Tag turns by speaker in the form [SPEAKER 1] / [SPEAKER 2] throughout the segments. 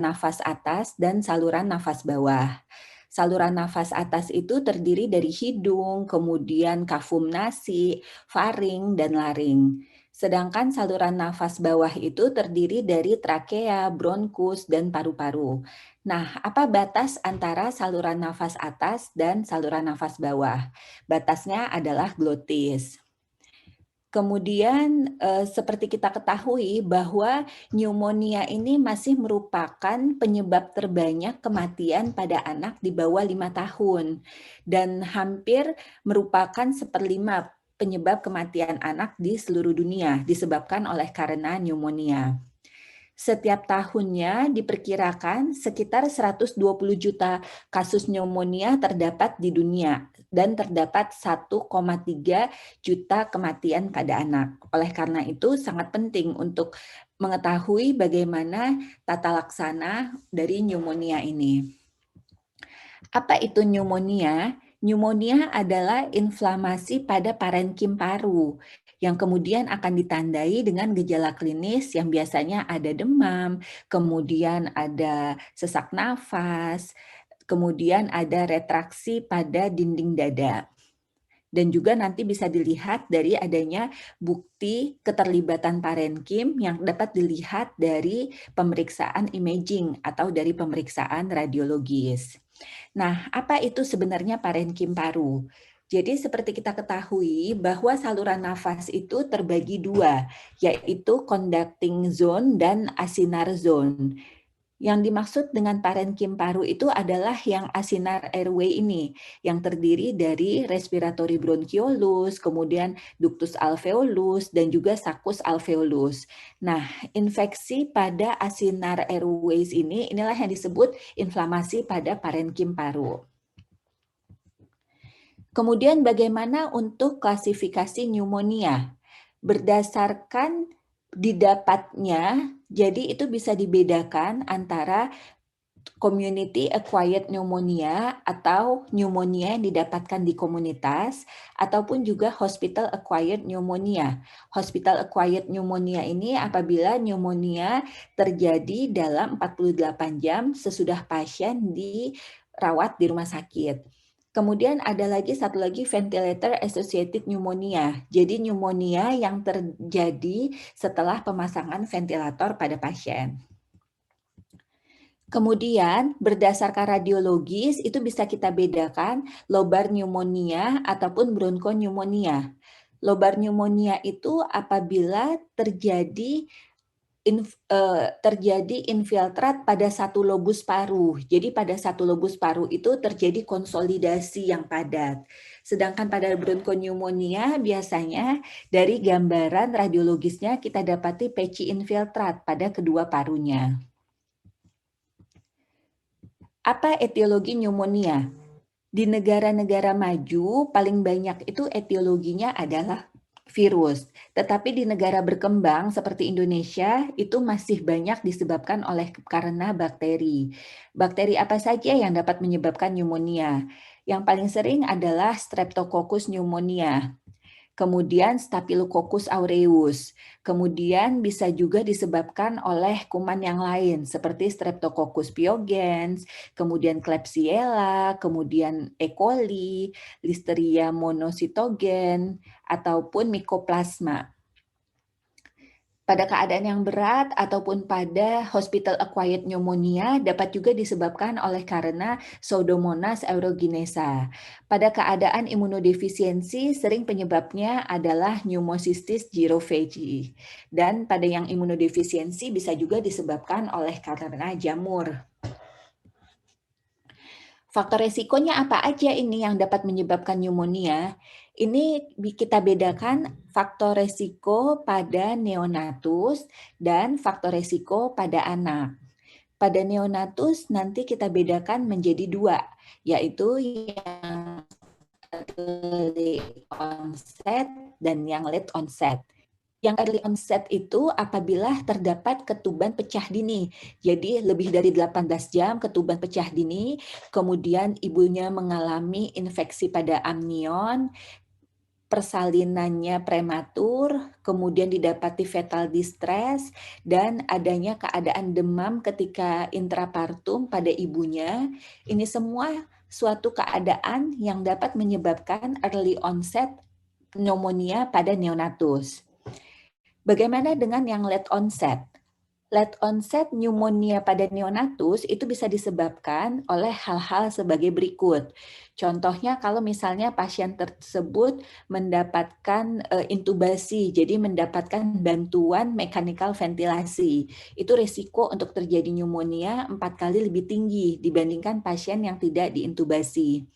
[SPEAKER 1] nafas atas dan saluran nafas bawah. Saluran nafas atas itu terdiri dari hidung, kemudian kafum nasi, faring, dan laring. Sedangkan saluran nafas bawah itu terdiri dari trakea, bronkus, dan paru-paru. Nah, apa batas antara saluran nafas atas dan saluran nafas bawah? Batasnya adalah glotis. Kemudian seperti kita ketahui bahwa pneumonia ini masih merupakan penyebab terbanyak kematian pada anak di bawah 5 tahun dan hampir merupakan 1/5 penyebab kematian anak di seluruh dunia disebabkan oleh karena pneumonia. Setiap tahunnya diperkirakan sekitar 120 juta kasus pneumonia terdapat di dunia dan terdapat 1,3 juta kematian pada anak. Oleh karena itu sangat penting untuk mengetahui bagaimana tata laksana dari pneumonia ini. Apa itu pneumonia? Pneumonia adalah inflamasi pada parenkim paru yang kemudian akan ditandai dengan gejala klinis yang biasanya ada demam, kemudian ada sesak nafas, kemudian ada retraksi pada dinding dada. Dan juga nanti bisa dilihat dari adanya bukti keterlibatan parenkim yang dapat dilihat dari pemeriksaan imaging atau dari pemeriksaan radiologis. Nah, apa itu sebenarnya parenkim paru? Jadi seperti kita ketahui bahwa saluran nafas itu terbagi dua, yaitu conducting zone dan acinar zone. Yang dimaksud dengan parenkim paru itu adalah yang acinar airway ini, yang terdiri dari respiratory bronchiolus, kemudian ductus alveolus, dan juga saccus alveolus. Nah, infeksi pada acinar airways inilah yang disebut inflamasi pada parenkim paru. Kemudian bagaimana untuk klasifikasi pneumonia? Berdasarkan didapatnya, jadi itu bisa dibedakan antara community acquired pneumonia atau pneumonia yang didapatkan di komunitas ataupun juga hospital acquired pneumonia. Hospital acquired pneumonia ini apabila pneumonia terjadi dalam 48 jam sesudah pasien dirawat di rumah sakit. Kemudian ada satu lagi ventilator associated pneumonia. Jadi pneumonia yang terjadi setelah pemasangan ventilator pada pasien. Kemudian berdasarkan radiologis itu bisa kita bedakan lobar pneumonia ataupun bronchopneumonia. Lobar pneumonia itu apabila terjadi infiltrat pada satu lobus paru. Jadi pada satu lobus paru itu terjadi konsolidasi yang padat. Sedangkan pada bronchopneumonia biasanya dari gambaran radiologisnya kita dapati patchy infiltrat pada kedua parunya. Apa etiologi pneumonia? Di negara-negara maju paling banyak itu etiologinya adalah virus. Tetapi di negara berkembang seperti Indonesia itu masih banyak disebabkan karena bakteri. Bakteri apa saja yang dapat menyebabkan pneumonia? Yang paling sering adalah Streptococcus pneumonia. Kemudian Staphylococcus aureus. Kemudian bisa juga disebabkan oleh kuman yang lain seperti Streptococcus pyogens, kemudian Klebsiella, kemudian E. coli, Listeria monocytogen, ataupun Mycoplasma. Pada keadaan yang berat ataupun pada hospital acquired pneumonia dapat juga disebabkan oleh karena Pseudomonas aeruginosa. Pada keadaan imunodefisiensi sering penyebabnya adalah pneumocystis jirovecii. Dan pada yang imunodefisiensi bisa juga disebabkan oleh karena jamur. Faktor resikonya apa aja ini yang dapat menyebabkan pneumonia? Ini kita bedakan faktor resiko pada neonatus dan faktor resiko pada anak. Pada neonatus nanti kita bedakan menjadi dua, yaitu yang early onset dan yang late onset. Yang early onset itu apabila terdapat ketuban pecah dini. Jadi lebih dari 18 jam ketuban pecah dini, kemudian ibunya mengalami infeksi pada amnion, persalinannya prematur, kemudian didapati fetal distress, dan adanya keadaan demam ketika intrapartum pada ibunya. Ini semua suatu keadaan yang dapat menyebabkan early onset pneumonia pada neonatus. Bagaimana dengan yang late onset? Late onset pneumonia pada neonatus itu bisa disebabkan oleh hal-hal sebagai berikut. Contohnya kalau misalnya pasien tersebut mendapatkan intubasi, jadi mendapatkan bantuan mechanical ventilasi. Itu risiko untuk terjadi pneumonia 4 kali lebih tinggi dibandingkan pasien yang tidak diintubasi.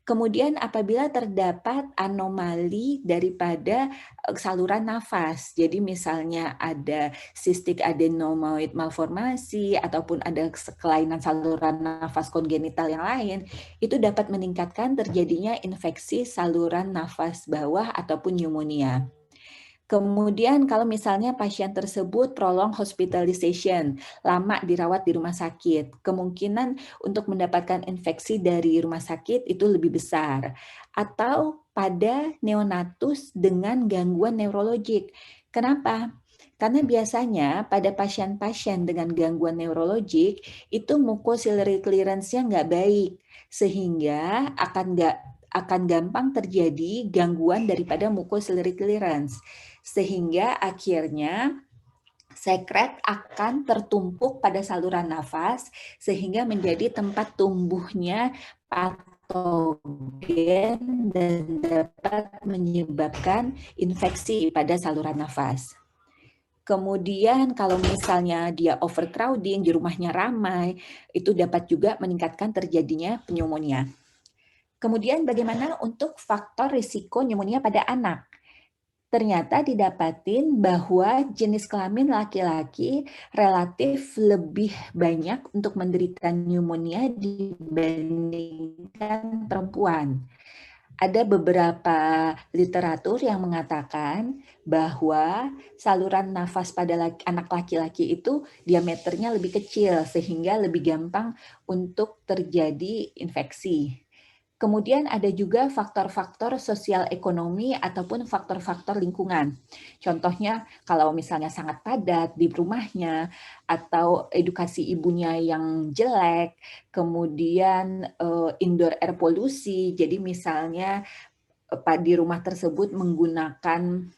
[SPEAKER 1] Kemudian apabila terdapat anomali daripada saluran nafas, jadi misalnya ada cystic adenoid malformasi ataupun ada kelainan saluran nafas kongenital yang lain, itu dapat meningkatkan terjadinya infeksi saluran nafas bawah ataupun pneumonia. Kemudian kalau misalnya pasien tersebut prolong hospitalization, lama dirawat di rumah sakit, kemungkinan untuk mendapatkan infeksi dari rumah sakit itu lebih besar. Atau pada neonatus dengan gangguan neurologik. Kenapa? Karena biasanya pada pasien-pasien dengan gangguan neurologik itu mucociliary clearance-nya nggak baik, sehingga akan gampang terjadi gangguan daripada mucociliary clearance. Sehingga akhirnya sekret akan tertumpuk pada saluran nafas sehingga menjadi tempat tumbuhnya patogen dan dapat menyebabkan infeksi pada saluran nafas. Kemudian kalau misalnya dia overcrowding, di rumahnya ramai, itu dapat juga meningkatkan terjadinya pneumonia. Kemudian bagaimana untuk faktor risiko pneumonia pada anak? Ternyata didapatin bahwa jenis kelamin laki-laki relatif lebih banyak untuk menderita pneumonia dibandingkan perempuan. Ada beberapa literatur yang mengatakan bahwa saluran nafas pada anak laki-laki itu diameternya lebih kecil sehingga lebih gampang untuk terjadi infeksi. Kemudian ada juga faktor-faktor sosial ekonomi ataupun faktor-faktor lingkungan. Contohnya kalau misalnya sangat padat di rumahnya atau edukasi ibunya yang jelek, kemudian indoor air polusi. Jadi misalnya di rumah tersebut menggunakan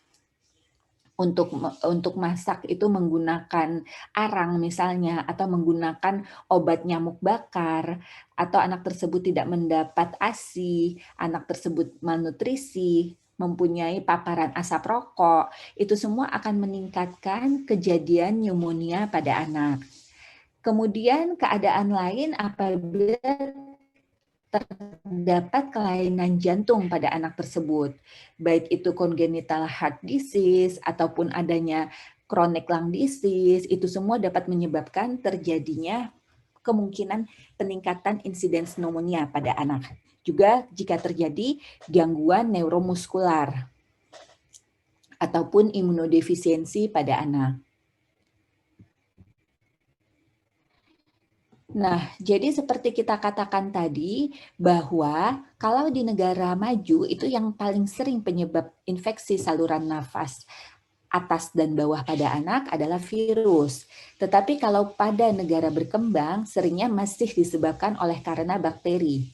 [SPEAKER 1] untuk masak itu menggunakan arang misalnya atau menggunakan obat nyamuk bakar atau anak tersebut tidak mendapat ASI, anak tersebut malnutrisi, mempunyai paparan asap rokok, itu semua akan meningkatkan kejadian pneumonia pada anak. Kemudian keadaan lain apabila terdapat kelainan jantung pada anak tersebut, baik itu congenital heart disease ataupun adanya chronic lung disease, itu semua dapat menyebabkan terjadinya kemungkinan peningkatan insiden pneumonia pada anak. Juga jika terjadi gangguan neuromuskular ataupun imunodefisiensi pada anak. Nah, jadi seperti kita katakan tadi, bahwa kalau di negara maju itu yang paling sering penyebab infeksi saluran nafas atas dan bawah pada anak adalah virus. Tetapi kalau pada negara berkembang, seringnya masih disebabkan oleh karena bakteri.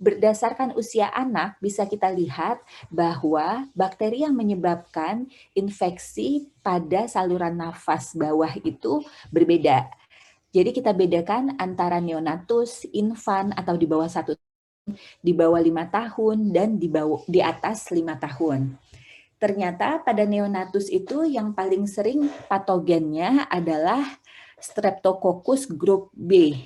[SPEAKER 1] Berdasarkan usia anak, bisa kita lihat bahwa bakteri yang menyebabkan infeksi pada saluran nafas bawah itu berbeda. Jadi kita bedakan antara neonatus, infan atau di bawah 1, di bawah 5 tahun, dan di atas 5 tahun. Ternyata pada neonatus itu yang paling sering patogennya adalah Streptococcus grup B.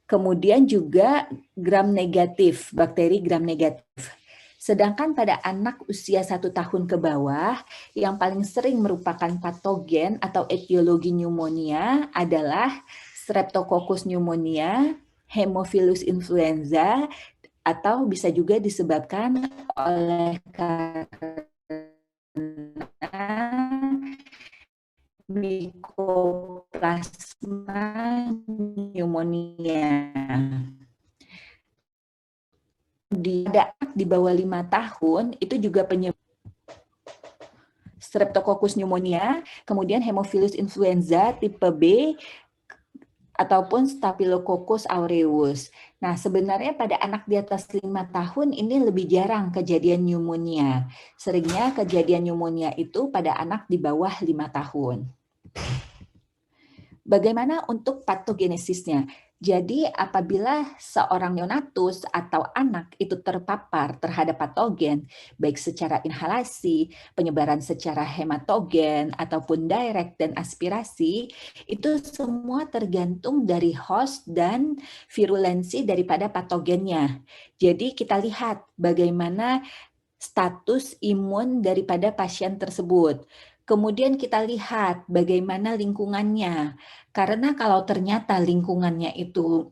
[SPEAKER 1] Kemudian juga gram negatif, bakteri gram negatif. Sedangkan pada anak usia 1 tahun ke bawah, yang paling sering merupakan patogen atau etiologi pneumonia adalah Streptococcus pneumonia, Haemophilus influenza, atau bisa juga disebabkan oleh karena Mycoplasma pneumonia. Di bawah 5 tahun itu juga penyebab Streptococcus pneumonia, kemudian Haemophilus influenza tipe B, ataupun Staphylococcus aureus. Nah, sebenarnya pada anak di atas 5 tahun ini lebih jarang kejadian pneumonia. Seringnya kejadian pneumonia itu pada anak di bawah 5 tahun. Bagaimana untuk patogenesisnya? Jadi apabila seorang neonatus atau anak itu terpapar terhadap patogen, baik secara inhalasi, penyebaran secara hematogen, ataupun direct dan aspirasi, itu semua tergantung dari host dan virulensi daripada patogennya. Jadi kita lihat bagaimana status imun daripada pasien tersebut. Kemudian kita lihat bagaimana lingkungannya. Karena kalau ternyata lingkungannya itu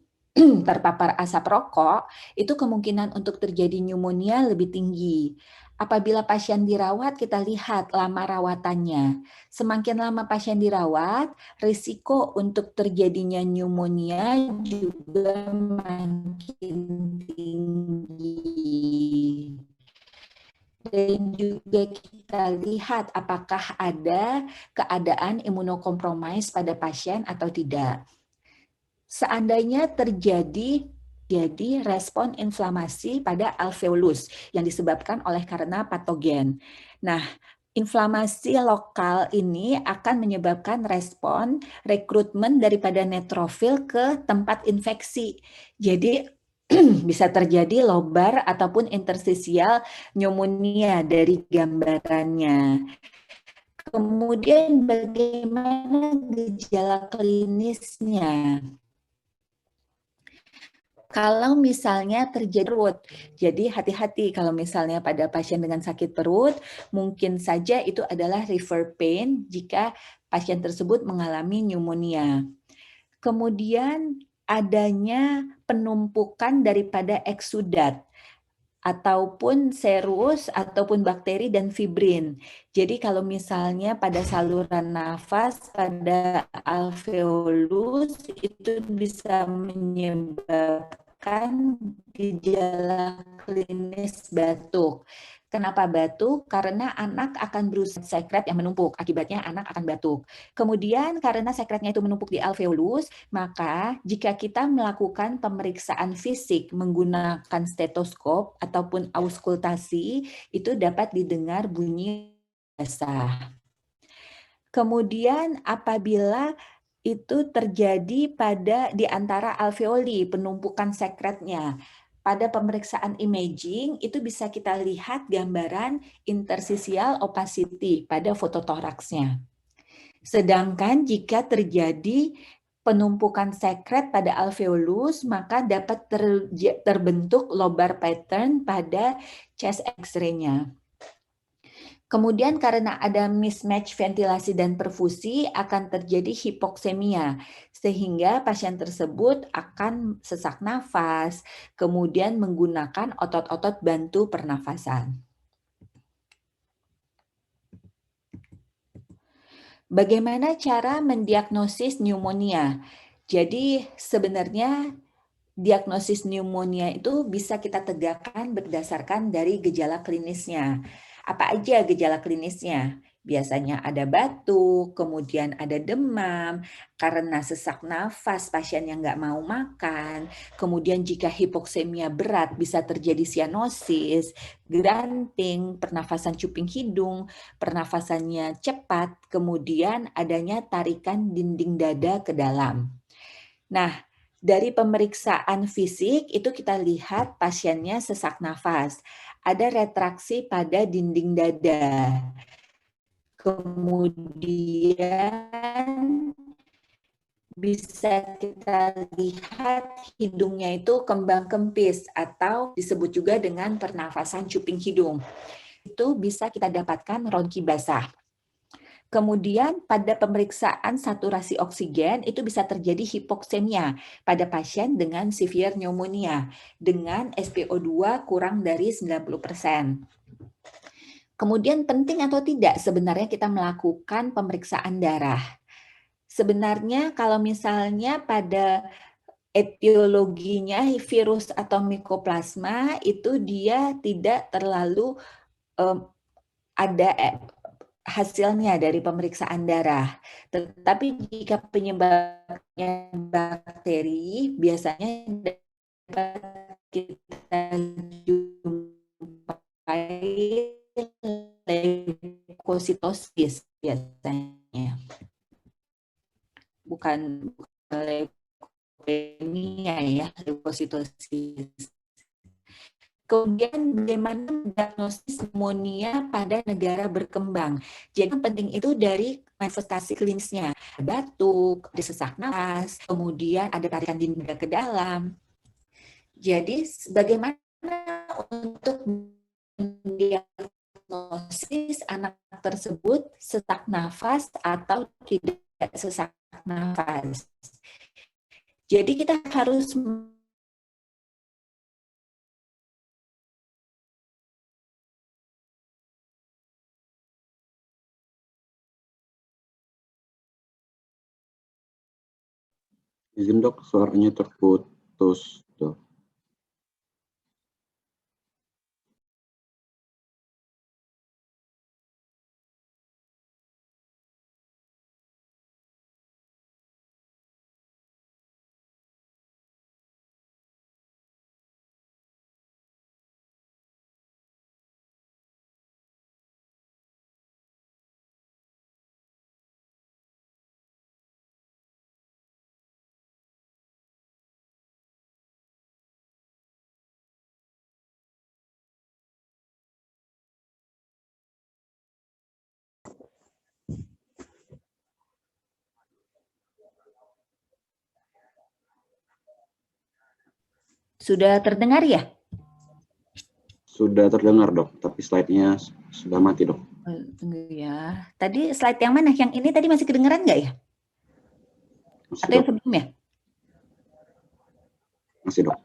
[SPEAKER 1] terpapar asap rokok, itu kemungkinan untuk terjadi pneumonia lebih tinggi. Apabila pasien dirawat, kita lihat lama rawatannya. Semakin lama pasien dirawat, risiko untuk terjadinya pneumonia juga makin tinggi. Dan juga kita lihat apakah ada keadaan imunokompromis pada pasien atau tidak. Seandainya terjadi respon inflamasi pada alveolus yang disebabkan oleh karena patogen. Nah, inflamasi lokal ini akan menyebabkan respon rekrutmen daripada neutrofil ke tempat infeksi. Jadi bisa terjadi lobar ataupun interstisial pneumonia dari gambarannya. Kemudian bagaimana gejala klinisnya? Kalau misalnya terjadi perut, jadi hati-hati kalau misalnya pada pasien dengan sakit perut, mungkin saja itu adalah river pain jika pasien tersebut mengalami pneumonia. Kemudian adanya penumpukan daripada eksudat ataupun serus ataupun bakteri dan fibrin. Jadi kalau misalnya pada saluran nafas pada alveolus itu bisa menyebabkan gejala klinis batuk. Kenapa batuk? Karena anak akan berusaha sekret yang menumpuk, akibatnya anak akan batuk. Kemudian karena sekretnya itu menumpuk di alveolus, maka jika kita melakukan pemeriksaan fisik menggunakan stetoskop ataupun auskultasi, itu dapat didengar bunyi basah. Kemudian apabila itu terjadi pada di antara alveoli, penumpukan sekretnya. Pada pemeriksaan imaging, itu bisa kita lihat gambaran interstitial opacity pada fototoraksnya. Sedangkan jika terjadi penumpukan sekret pada alveolus, maka dapat terbentuk lobar pattern pada chest X-ray-nya. Kemudian karena ada mismatch ventilasi dan perfusi akan terjadi hipoksemia, sehingga pasien tersebut akan sesak nafas, kemudian menggunakan otot-otot bantu pernafasan. Bagaimana cara mendiagnosis pneumonia? Jadi sebenarnya diagnosis pneumonia itu bisa kita tegakkan berdasarkan dari gejala klinisnya. Apa aja gejala klinisnya? Biasanya ada batuk, kemudian ada demam, karena sesak nafas pasien yang nggak mau makan, kemudian jika hipoksemia berat bisa terjadi sianosis, granting, pernafasan cuping hidung, pernafasannya cepat, kemudian adanya tarikan dinding dada ke dalam. Nah, dari pemeriksaan fisik itu kita lihat pasiennya sesak nafas, ada retraksi pada dinding dada. Kemudian bisa kita lihat hidungnya itu kembang kempis atau disebut juga dengan pernafasan cuping hidung. Itu bisa kita dapatkan ronki basah. Kemudian pada pemeriksaan saturasi oksigen itu bisa terjadi hipoksemia pada pasien dengan severe pneumonia dengan SpO2 kurang dari 90%. Kemudian penting atau tidak sebenarnya kita melakukan pemeriksaan darah. Sebenarnya kalau misalnya pada etiologinya virus atau mikoplasma itu dia tidak terlalu ada hasilnya dari pemeriksaan darah. Tetapi jika penyebabnya bakteri, biasanya dapat kita jumpai leukositosis biasanya, bukan leukemia ya, leukositosis. Kemudian bagaimana diagnosis pneumonia pada negara berkembang. Jadi yang penting itu dari manifestasi klinisnya. Batuk, ada sesak napas, kemudian ada tarikan dinding dada ke dalam. Jadi bagaimana untuk mendiagnosis anak tersebut sesak nafas atau tidak sesak nafas. Jadi kita harus
[SPEAKER 2] izin dok, suaranya terputus dok.
[SPEAKER 1] Sudah terdengar ya?
[SPEAKER 2] Sudah terdengar dok, tapi slide-nya sudah mati dok.
[SPEAKER 1] Tunggu ya. Tadi slide yang mana? Yang ini tadi masih kedengeran nggak ya?
[SPEAKER 2] Masih
[SPEAKER 1] Atau yang
[SPEAKER 2] dok.
[SPEAKER 1] sebelumnya?
[SPEAKER 2] Masih dok.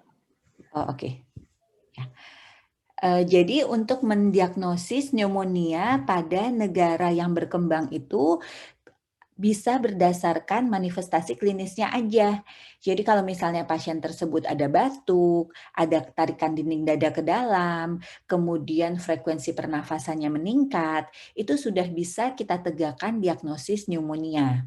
[SPEAKER 1] Oh, oke. Ya. Jadi untuk mendiagnosis pneumonia pada negara yang berkembang itu bisa berdasarkan manifestasi klinisnya aja. Jadi kalau misalnya pasien tersebut ada batuk, ada tarikan dinding dada ke dalam, kemudian frekuensi pernafasannya meningkat, itu sudah bisa kita tegakkan diagnosis pneumonia.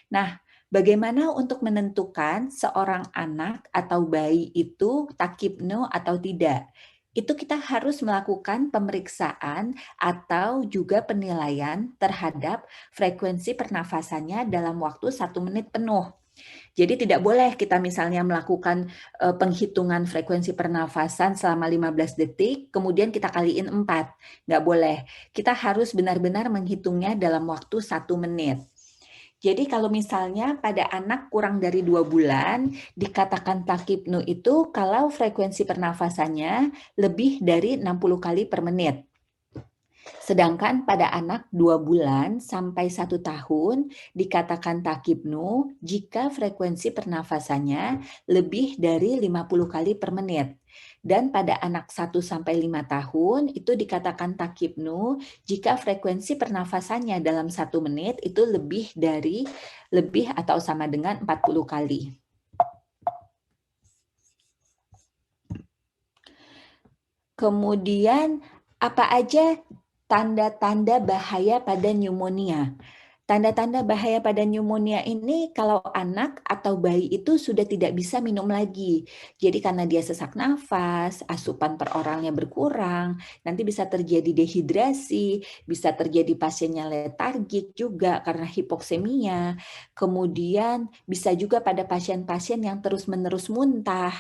[SPEAKER 1] Nah, bagaimana untuk menentukan seorang anak atau bayi itu takipno atau tidak? Itu kita harus melakukan pemeriksaan atau juga penilaian terhadap frekuensi pernafasannya dalam waktu 1 menit penuh. Jadi tidak boleh kita misalnya melakukan penghitungan frekuensi pernafasan selama 15 detik, kemudian kita kaliin 4. Nggak boleh. Kita harus benar-benar menghitungnya dalam waktu 1 menit. Jadi kalau misalnya pada anak kurang dari 2 bulan, dikatakan takipnu itu kalau frekuensi pernafasannya lebih dari 60 kali per menit. Sedangkan pada anak 2 bulan sampai 1 tahun dikatakan takipnu jika frekuensi pernafasannya lebih dari 50 kali per menit. Dan pada anak 1 sampai 5 tahun itu dikatakan takipnu jika frekuensi pernafasannya dalam 1 menit itu lebih atau sama dengan 40 kali. Kemudian apa aja tanda-tanda bahaya pada pneumonia? Tanda-tanda bahaya pada pneumonia ini kalau anak atau bayi itu sudah tidak bisa minum lagi. Jadi karena dia sesak nafas, asupan per oralnya berkurang, nanti bisa terjadi dehidrasi, bisa terjadi pasiennya letargik juga karena hipoksemia. Kemudian bisa juga pada pasien-pasien yang terus-menerus muntah.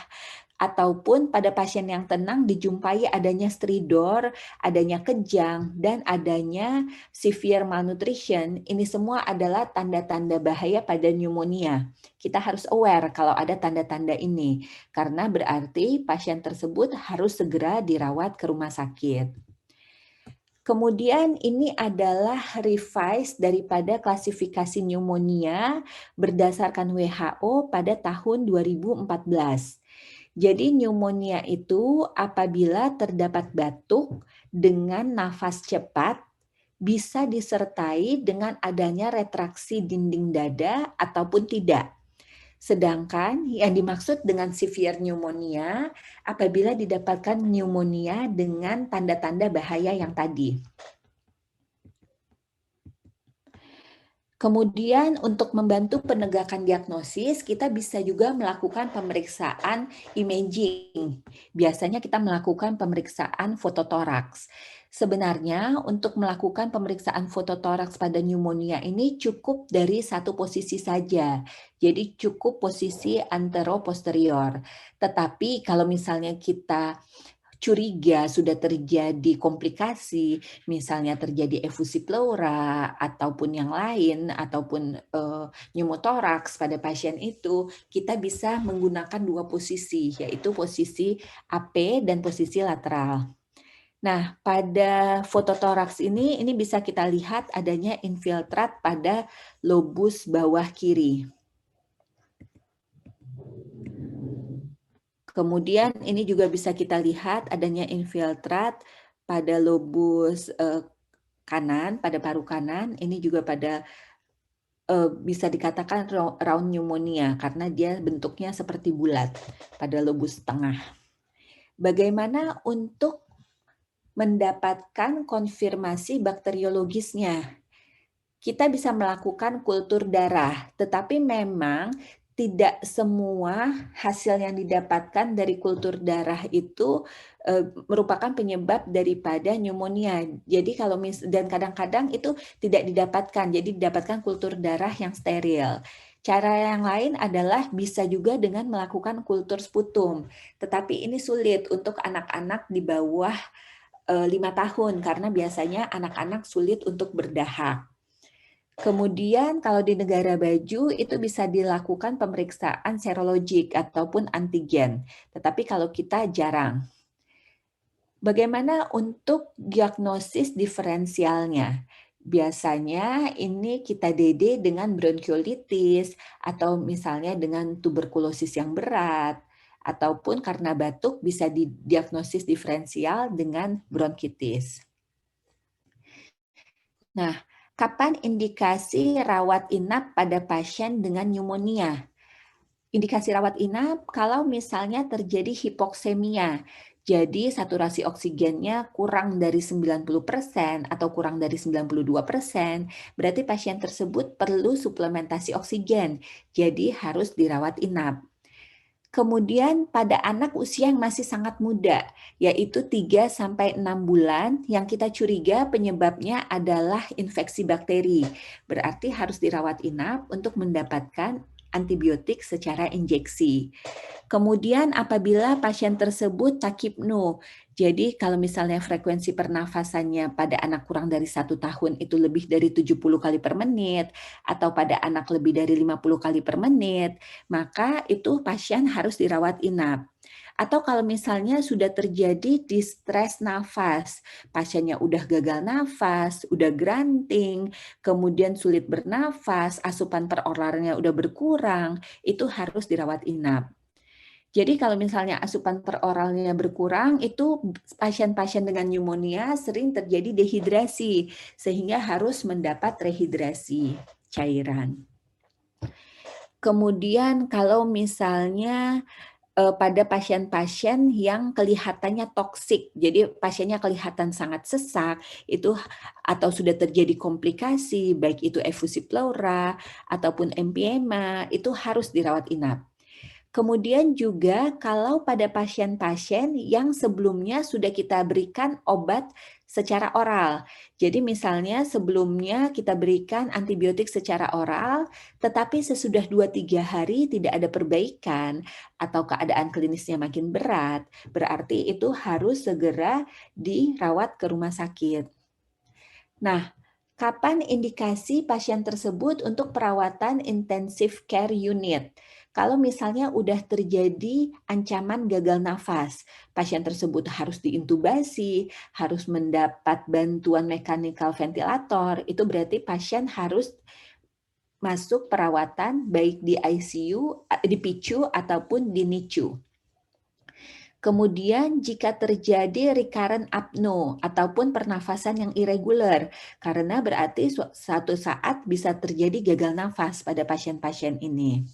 [SPEAKER 1] Ataupun pada pasien yang tenang dijumpai adanya stridor, adanya kejang, dan adanya severe malnutrition. Ini semua adalah tanda-tanda bahaya pada pneumonia. Kita harus aware kalau ada tanda-tanda ini, karena berarti pasien tersebut harus segera dirawat ke rumah sakit. Kemudian ini adalah revise daripada klasifikasi pneumonia berdasarkan WHO pada tahun 2014. Jadi pneumonia itu apabila terdapat batuk dengan nafas cepat, bisa disertai dengan adanya retraksi dinding dada ataupun tidak. Sedangkan yang dimaksud dengan severe pneumonia apabila didapatkan pneumonia dengan tanda-tanda bahaya yang tadi. Kemudian untuk membantu penegakan diagnosis, kita bisa juga melakukan pemeriksaan imaging. Biasanya kita melakukan pemeriksaan fototoraks. Sebenarnya untuk melakukan pemeriksaan fototoraks pada pneumonia ini cukup dari satu posisi saja. Jadi cukup posisi antero-posterior. Tetapi kalau misalnya kita curiga sudah terjadi komplikasi, misalnya terjadi efusi pleura ataupun yang lain, ataupun pneumotoraks pada pasien itu, kita bisa menggunakan dua posisi, yaitu posisi AP dan posisi lateral. Nah, pada fototoraks ini bisa kita lihat adanya infiltrat pada lobus bawah kiri. Kemudian ini juga bisa kita lihat adanya infiltrat pada lobus kanan, pada paru kanan. Ini juga pada bisa dikatakan round pneumonia karena dia bentuknya seperti bulat pada lobus tengah. Bagaimana untuk mendapatkan konfirmasi bakteriologisnya? Kita bisa melakukan kultur darah, tetapi memang tidak semua hasil yang didapatkan dari kultur darah itu merupakan penyebab daripada pneumonia. Jadi dan kadang-kadang itu tidak didapatkan, jadi didapatkan kultur darah yang steril. Cara yang lain adalah bisa juga dengan melakukan kultur sputum, tetapi ini sulit untuk anak-anak di bawah 5 tahun karena biasanya anak-anak sulit untuk berdahak. Kemudian kalau di negara baju itu bisa dilakukan pemeriksaan serologik ataupun antigen, tetapi kalau kita jarang. Bagaimana untuk diagnosis diferensialnya? Biasanya ini kita DD dengan bronkiolitis atau misalnya dengan tuberkulosis yang berat, ataupun karena batuk bisa didiagnosis diferensial dengan bronkitis. Nah, kapan indikasi rawat inap pada pasien dengan pneumonia? Indikasi rawat inap kalau misalnya terjadi hipoksemia, jadi saturasi oksigennya kurang dari 90% atau kurang dari 92%, berarti pasien tersebut perlu suplementasi oksigen, jadi harus dirawat inap. Kemudian pada anak usia yang masih sangat muda, yaitu 3-6 bulan, yang kita curiga penyebabnya adalah infeksi bakteri. Berarti harus dirawat inap untuk mendapatkan antibiotik secara injeksi. Kemudian apabila pasien tersebut takipno, jadi kalau misalnya frekuensi pernafasannya pada anak kurang dari 1 tahun itu lebih dari 70 kali per menit, atau pada anak lebih dari 50 kali per menit, maka itu pasien harus dirawat inap. Atau kalau misalnya sudah terjadi distres nafas, pasiennya udah gagal nafas, udah granting, kemudian sulit bernafas, asupan peroralannya udah berkurang, itu harus dirawat inap. Jadi kalau misalnya asupan peroralnya berkurang, itu pasien-pasien dengan pneumonia sering terjadi dehidrasi, sehingga harus mendapat rehidrasi cairan. Kemudian kalau misalnya pada pasien-pasien yang kelihatannya toksik, jadi pasiennya kelihatan sangat sesak, itu atau sudah terjadi komplikasi, baik itu efusi pleura ataupun empiema, itu harus dirawat inap. Kemudian juga kalau pada pasien-pasien yang sebelumnya sudah kita berikan obat secara oral. Jadi misalnya sebelumnya kita berikan antibiotik secara oral, tetapi sesudah 2-3 hari tidak ada perbaikan atau keadaan klinisnya makin berat, berarti itu harus segera dirawat ke rumah sakit. Nah, kapan indikasi pasien tersebut untuk perawatan intensive care unit? Kalau misalnya udah terjadi ancaman gagal nafas, pasien tersebut harus diintubasi, harus mendapat bantuan mechanical ventilator, itu berarti pasien harus masuk perawatan baik di ICU, di PICU ataupun di NICU. Kemudian jika terjadi recurrent apno ataupun pernafasan yang irregular, karena berarti suatu saat bisa terjadi gagal nafas pada pasien-pasien ini.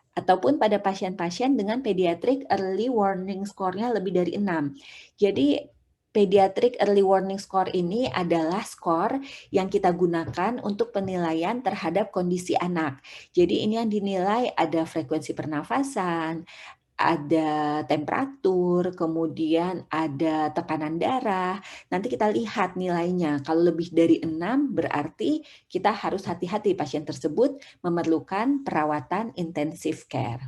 [SPEAKER 1] Ataupun pada pasien-pasien dengan pediatric early warning score-nya lebih dari 6. Jadi Pediatric Early Warning Score ini adalah skor yang kita gunakan untuk penilaian terhadap kondisi anak. Jadi ini yang dinilai ada frekuensi pernafasan, ada temperatur, kemudian ada tekanan darah. Nanti kita lihat nilainya. Kalau lebih dari 6 berarti kita harus hati-hati pasien tersebut memerlukan perawatan intensive care.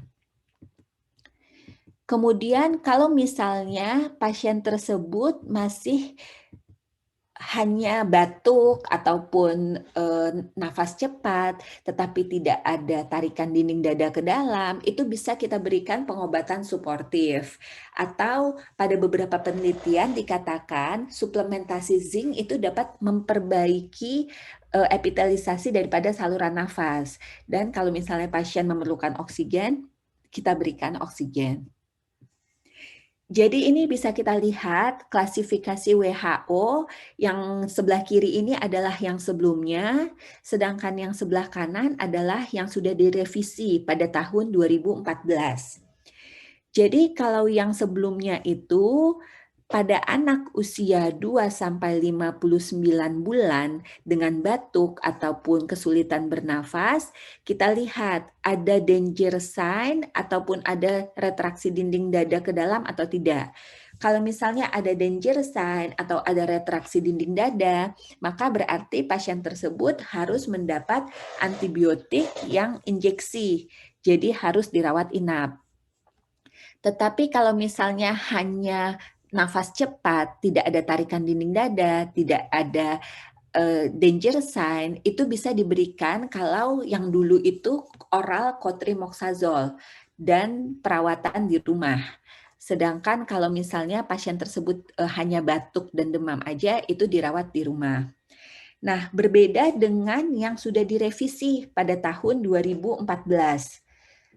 [SPEAKER 1] Kemudian kalau misalnya pasien tersebut masih hanya batuk ataupun nafas cepat, tetapi tidak ada tarikan dinding dada ke dalam, itu bisa kita berikan pengobatan suportif. Atau pada beberapa penelitian dikatakan suplementasi zinc itu dapat memperbaiki epitelisasi daripada saluran nafas. Dan kalau misalnya pasien memerlukan oksigen, kita berikan oksigen. Jadi ini bisa kita lihat klasifikasi WHO, yang sebelah kiri ini adalah yang sebelumnya, sedangkan yang sebelah kanan adalah yang sudah direvisi pada tahun 2014. Jadi kalau yang sebelumnya itu pada anak usia 2-59 bulan dengan batuk ataupun kesulitan bernafas, kita lihat ada danger sign ataupun ada retraksi dinding dada ke dalam atau tidak. Kalau misalnya ada danger sign atau ada retraksi dinding dada, maka berarti pasien tersebut harus mendapat antibiotik yang injeksi, jadi harus dirawat inap. Tetapi kalau misalnya hanya nafas cepat, tidak ada tarikan dinding dada, tidak ada danger sign, itu bisa diberikan kalau yang dulu itu oral cotrimoxazole dan perawatan di rumah. Sedangkan kalau misalnya pasien tersebut hanya batuk dan demam aja, itu dirawat di rumah. Nah, berbeda dengan yang sudah direvisi pada tahun 2014.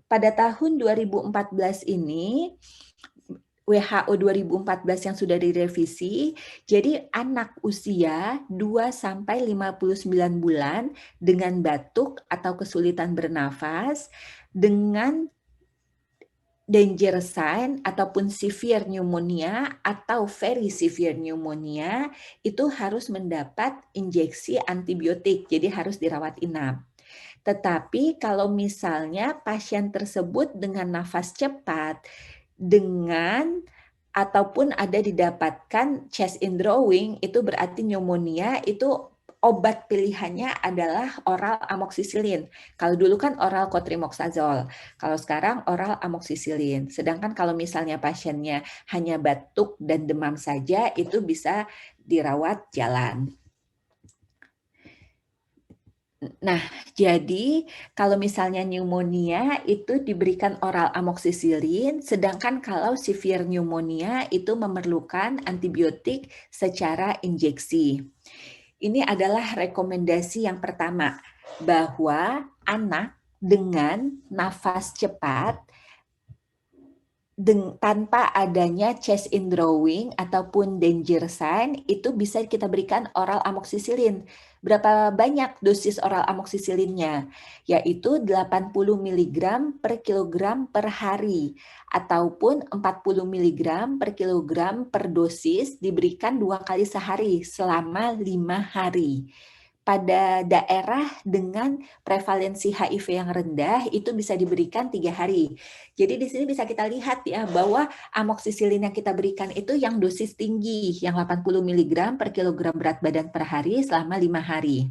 [SPEAKER 1] Pada tahun 2014 ini, WHO 2014 yang sudah direvisi, jadi anak usia 2-59 bulan dengan batuk atau kesulitan bernafas, dengan danger sign ataupun severe pneumonia atau very severe pneumonia, itu harus mendapat injeksi antibiotik, jadi harus dirawat inap. Tetapi kalau misalnya pasien tersebut dengan nafas cepat, dengan ataupun ada didapatkan chest indrawing, itu berarti pneumonia, itu obat pilihannya adalah oral amoxicillin. Kalau dulu kan oral cotrimoxazole, kalau sekarang oral amoxicillin. Sedangkan kalau misalnya pasiennya hanya batuk dan demam saja, itu bisa dirawat jalan. Nah, jadi kalau misalnya pneumonia itu diberikan oral amoxicillin, sedangkan kalau severe pneumonia itu memerlukan antibiotik secara injeksi. Ini adalah rekomendasi yang pertama, bahwa anak dengan nafas cepat tanpa adanya chest indrawing ataupun danger sign, itu bisa kita berikan oral amoxicillin. Berapa banyak dosis oral amoxicillinnya? Yaitu 80 mg per kilogram per hari, ataupun 40 mg per kilogram per dosis diberikan 2 kali sehari selama 5 hari. Pada daerah dengan prevalensi HIV yang rendah itu bisa diberikan 3 hari. Jadi di sini bisa kita lihat ya bahwa amoxicillin yang kita berikan itu yang dosis tinggi, yang 80 mg per kilogram berat badan per hari selama 5 hari.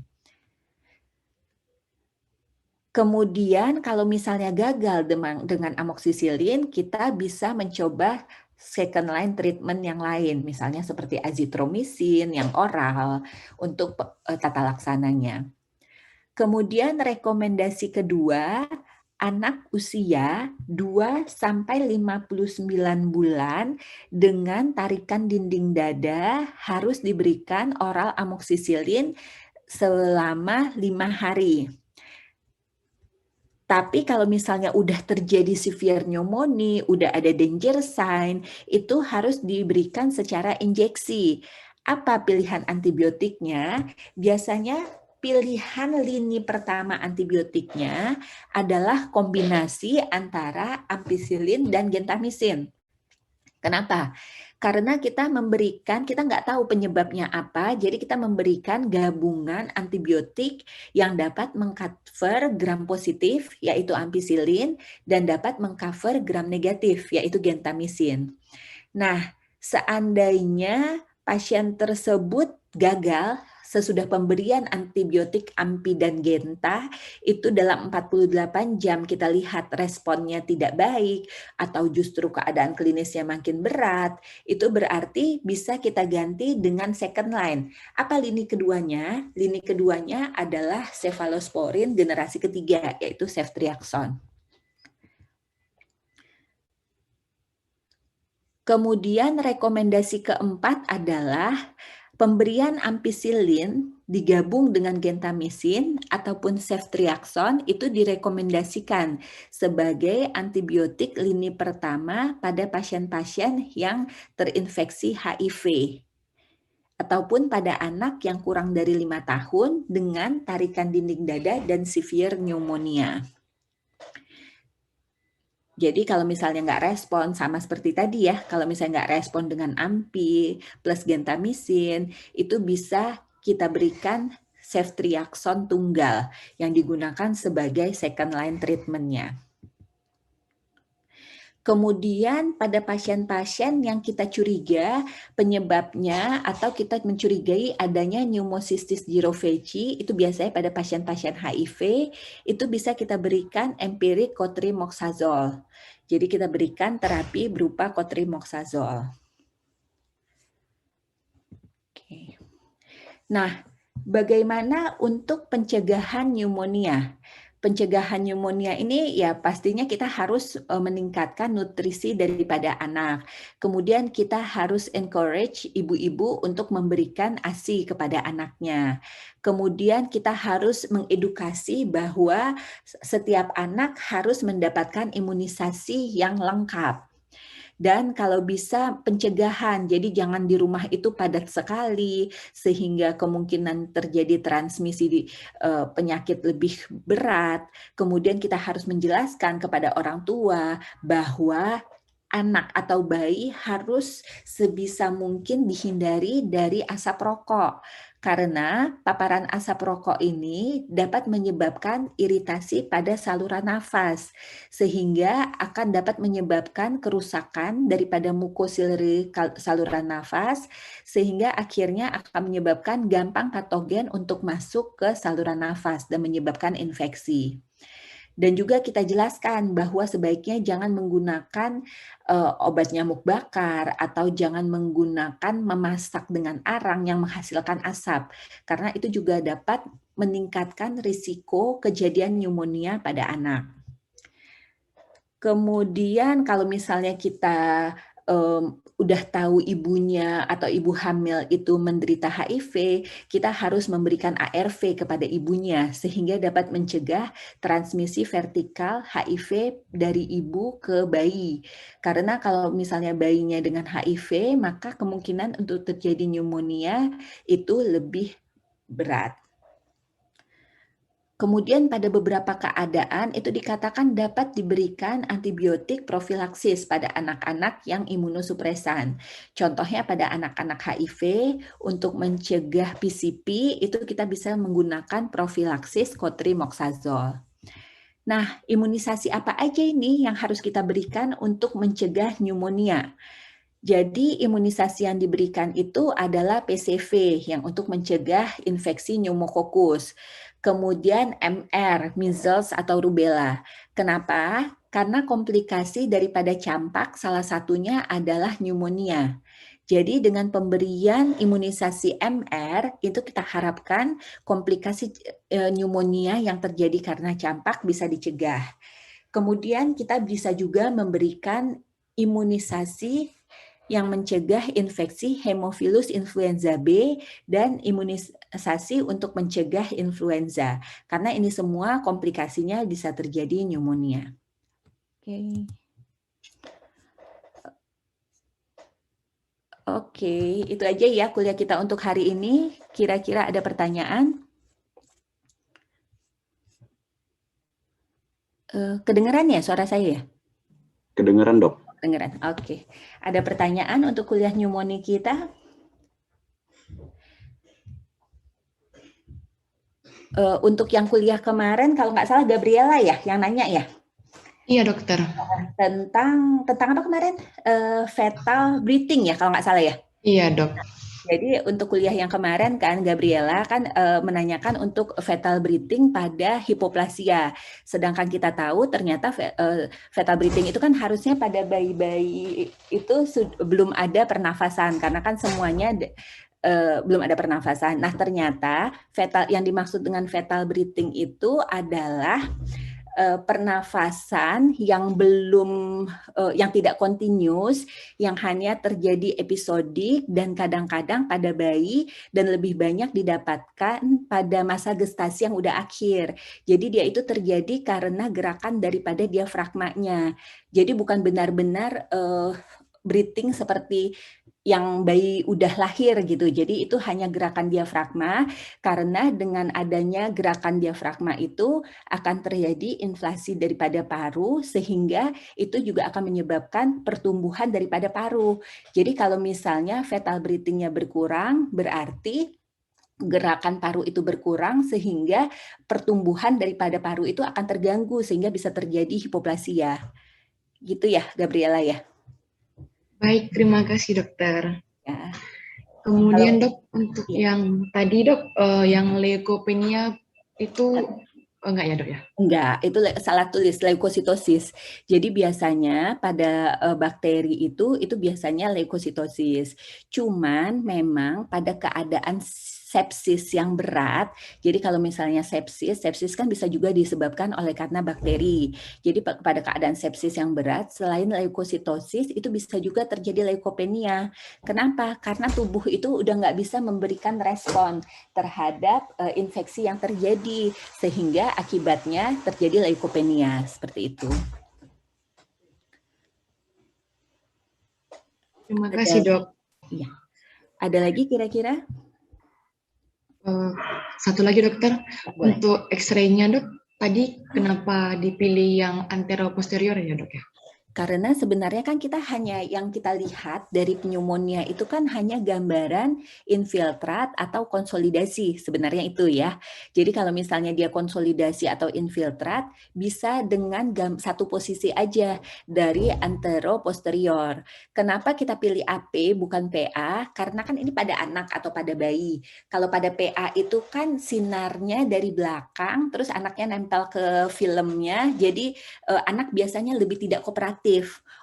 [SPEAKER 1] Kemudian kalau misalnya gagal dengan amoxicillin, kita bisa mencoba second line treatment yang lain, misalnya seperti azitromisin yang oral untuk tata laksananya. Kemudian rekomendasi kedua, anak usia 2-59 bulan dengan tarikan dinding dada harus diberikan oral amoxicillin selama 5 hari. Tapi kalau misalnya udah terjadi severe pneumonia, udah ada danger sign, itu harus diberikan secara injeksi. Apa pilihan antibiotiknya? Biasanya pilihan lini pertama antibiotiknya adalah kombinasi antara ampicillin dan gentamicin. Kenapa? Karena kita nggak tahu penyebabnya apa, jadi kita memberikan gabungan antibiotik yang dapat mengcover gram positif, yaitu ampicillin, dan dapat mengcover gram negatif, yaitu gentamicin. Nah, seandainya pasien tersebut gagal sesudah pemberian antibiotik AMPI dan Genta, itu dalam 48 jam kita lihat responnya tidak baik atau justru keadaan klinisnya makin berat, itu berarti bisa kita ganti dengan second line. Apa lini keduanya? Lini keduanya adalah cefalosporin generasi ketiga, yaitu ceftriaxone. Kemudian rekomendasi keempat adalah pemberian ampicillin digabung dengan gentamicin ataupun ceftriaxone itu direkomendasikan sebagai antibiotik lini pertama pada pasien-pasien yang terinfeksi HIV ataupun pada anak yang kurang dari 5 tahun dengan tarikan dinding dada dan severe pneumonia. Jadi kalau misalnya nggak respon, sama seperti tadi ya, kalau misalnya nggak respon dengan AMPI plus gentamicin, itu bisa kita berikan ceftriaxone tunggal yang digunakan sebagai second line treatment-nya. Kemudian pada pasien-pasien yang kita curiga penyebabnya atau kita mencurigai adanya pneumocystis jirovecii, itu biasanya pada pasien-pasien HIV, itu bisa kita berikan empiric cotrimoxazole. Jadi kita berikan terapi berupa cotrimoxazole. Oke. Nah, bagaimana untuk pencegahan pneumonia? Pencegahan pneumonia ini ya pastinya kita harus meningkatkan nutrisi daripada anak. Kemudian kita harus encourage ibu-ibu untuk memberikan ASI kepada anaknya. Kemudian kita harus mengedukasi bahwa setiap anak harus mendapatkan imunisasi yang lengkap. Dan kalau bisa pencegahan, jadi jangan di rumah itu padat sekali sehingga kemungkinan terjadi transmisi penyakit lebih berat. Kemudian kita harus menjelaskan kepada orang tua bahwa anak atau bayi harus sebisa mungkin dihindari dari asap rokok. Karena paparan asap rokok ini dapat menyebabkan iritasi pada saluran nafas, sehingga akan dapat menyebabkan kerusakan daripada mukosilari saluran nafas, sehingga akhirnya akan menyebabkan gampang patogen untuk masuk ke saluran nafas dan menyebabkan infeksi. Dan juga kita jelaskan bahwa sebaiknya jangan menggunakan obat nyamuk bakar atau jangan menggunakan memasak dengan arang yang menghasilkan asap, karena itu juga dapat meningkatkan risiko kejadian pneumonia pada anak. Kemudian kalau misalnya kita udah tahu ibunya atau ibu hamil itu menderita HIV, kita harus memberikan ARV kepada ibunya sehingga dapat mencegah transmisi vertikal HIV dari ibu ke bayi. Karena kalau misalnya bayinya dengan HIV, maka kemungkinan untuk terjadi pneumonia itu lebih berat. Kemudian pada beberapa keadaan itu dikatakan dapat diberikan antibiotik profilaksis pada anak-anak yang imunosupresan. Contohnya pada anak-anak HIV untuk mencegah PCP itu kita bisa menggunakan profilaksis cotrimoxazole. Nah, imunisasi apa aja ini yang harus kita berikan untuk mencegah pneumonia? Jadi imunisasi yang diberikan itu adalah PCV yang untuk mencegah infeksi pneumokokus. Kemudian MR, measles atau rubella. Kenapa? Karena komplikasi daripada campak salah satunya adalah pneumonia. Jadi dengan pemberian imunisasi MR itu kita harapkan komplikasi pneumonia yang terjadi karena campak bisa dicegah. Kemudian kita bisa juga memberikan imunisasi yang mencegah infeksi Haemophilus influenza B dan imunisasi untuk mencegah influenza. Karena ini semua komplikasinya bisa terjadi pneumonia. Oke, itu aja ya kuliah kita untuk hari ini. Kira-kira ada pertanyaan? Kedengeran ya suara saya ya?
[SPEAKER 2] Kedengeran, Dok.
[SPEAKER 1] Dengeran. Oke. Ada pertanyaan untuk kuliah pneumonia kita? Untuk yang kuliah kemarin, kalau nggak salah Gabriela ya yang nanya ya?
[SPEAKER 3] Iya, dokter.
[SPEAKER 1] Tentang apa kemarin? Fetal breathing ya, kalau nggak salah ya?
[SPEAKER 3] Iya, dok.
[SPEAKER 1] Jadi untuk kuliah yang kemarin kan Gabriela kan menanyakan untuk fetal breathing pada hipoplasia. Sedangkan kita tahu ternyata fetal breathing itu kan harusnya pada bayi-bayi itu belum ada pernafasan karena kan semuanya belum ada pernafasan. Nah ternyata fetal yang dimaksud dengan fetal breathing itu adalah pernafasan yang belum yang tidak continuous, yang hanya terjadi episodik dan kadang-kadang pada bayi dan lebih banyak didapatkan pada masa gestasi yang udah akhir. Jadi dia itu terjadi karena gerakan daripada diafragmanya. Jadi bukan benar-benar breathing seperti yang bayi udah lahir gitu. Jadi itu hanya gerakan diafragma karena dengan adanya gerakan diafragma itu akan terjadi inflasi daripada paru sehingga itu juga akan menyebabkan pertumbuhan daripada paru. Jadi kalau misalnya fetal breathing-nya berkurang berarti gerakan paru itu berkurang sehingga pertumbuhan daripada paru itu akan terganggu sehingga bisa terjadi hipoplasia. Gitu ya, Gabriela ya.
[SPEAKER 3] Baik, terima kasih, dokter.
[SPEAKER 1] Ya.
[SPEAKER 3] Kemudian, dok, untuk
[SPEAKER 1] Iya.
[SPEAKER 3] yang tadi, dok, yang leukopenia itu enggak ya, dok ya?
[SPEAKER 1] Enggak, itu salah tulis, leukositosis. Jadi biasanya pada bakteri itu biasanya leukositosis. Cuman memang pada keadaan sepsis yang berat, jadi kalau misalnya sepsis kan bisa juga disebabkan oleh karena bakteri. Jadi pada keadaan sepsis yang berat, selain leukositosis, itu bisa juga terjadi leukopenia. Kenapa? Karena tubuh itu udah nggak bisa memberikan respon terhadap infeksi yang terjadi, sehingga akibatnya terjadi leukopenia, seperti itu.
[SPEAKER 3] Terima kasih, dok.
[SPEAKER 1] Iya. Ada lagi kira-kira?
[SPEAKER 3] Satu lagi, dokter.
[SPEAKER 1] Boleh.
[SPEAKER 3] Untuk X-ray-nya, dok, tadi kenapa dipilih yang antero-posterior ya, dok ya?
[SPEAKER 1] Karena sebenarnya kan kita hanya yang kita lihat dari pneumonia itu kan hanya gambaran infiltrat atau konsolidasi, sebenarnya itu ya. Jadi kalau misalnya dia konsolidasi atau infiltrat bisa dengan satu posisi aja dari antero-posterior. Kenapa kita pilih AP bukan PA? Karena kan ini pada anak atau pada bayi. Kalau pada PA itu kan sinarnya dari belakang, terus anaknya nempel ke filmnya, jadi anak biasanya lebih tidak kooperatif.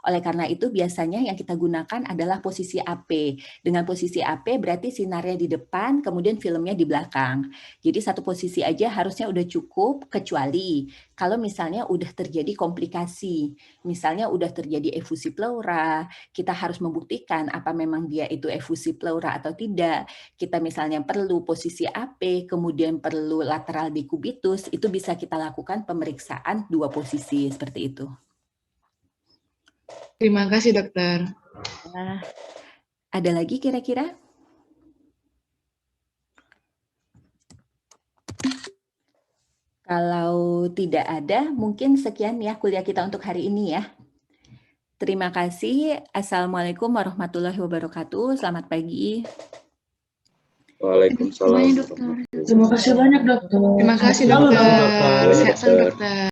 [SPEAKER 1] Oleh karena itu biasanya yang kita gunakan adalah posisi AP. Dengan posisi AP berarti sinarnya di depan, kemudian filmnya di belakang. Jadi satu posisi aja harusnya udah cukup, kecuali kalau misalnya udah terjadi komplikasi. Misalnya udah terjadi efusi pleura, kita harus membuktikan apa memang dia itu efusi pleura atau tidak. Kita misalnya perlu posisi AP, kemudian perlu lateral decubitus, itu bisa kita lakukan pemeriksaan dua posisi seperti itu.
[SPEAKER 3] Terima kasih, dokter.
[SPEAKER 1] Nah, ada lagi kira-kira? Kalau tidak ada, mungkin sekian ya kuliah kita untuk hari ini ya. Terima kasih. Assalamualaikum warahmatullahi wabarakatuh. Selamat pagi.
[SPEAKER 2] Waalaikumsalam.
[SPEAKER 3] Terima kasih banyak, dokter. Terima kasih, dokter. Sehat selalu, dokter.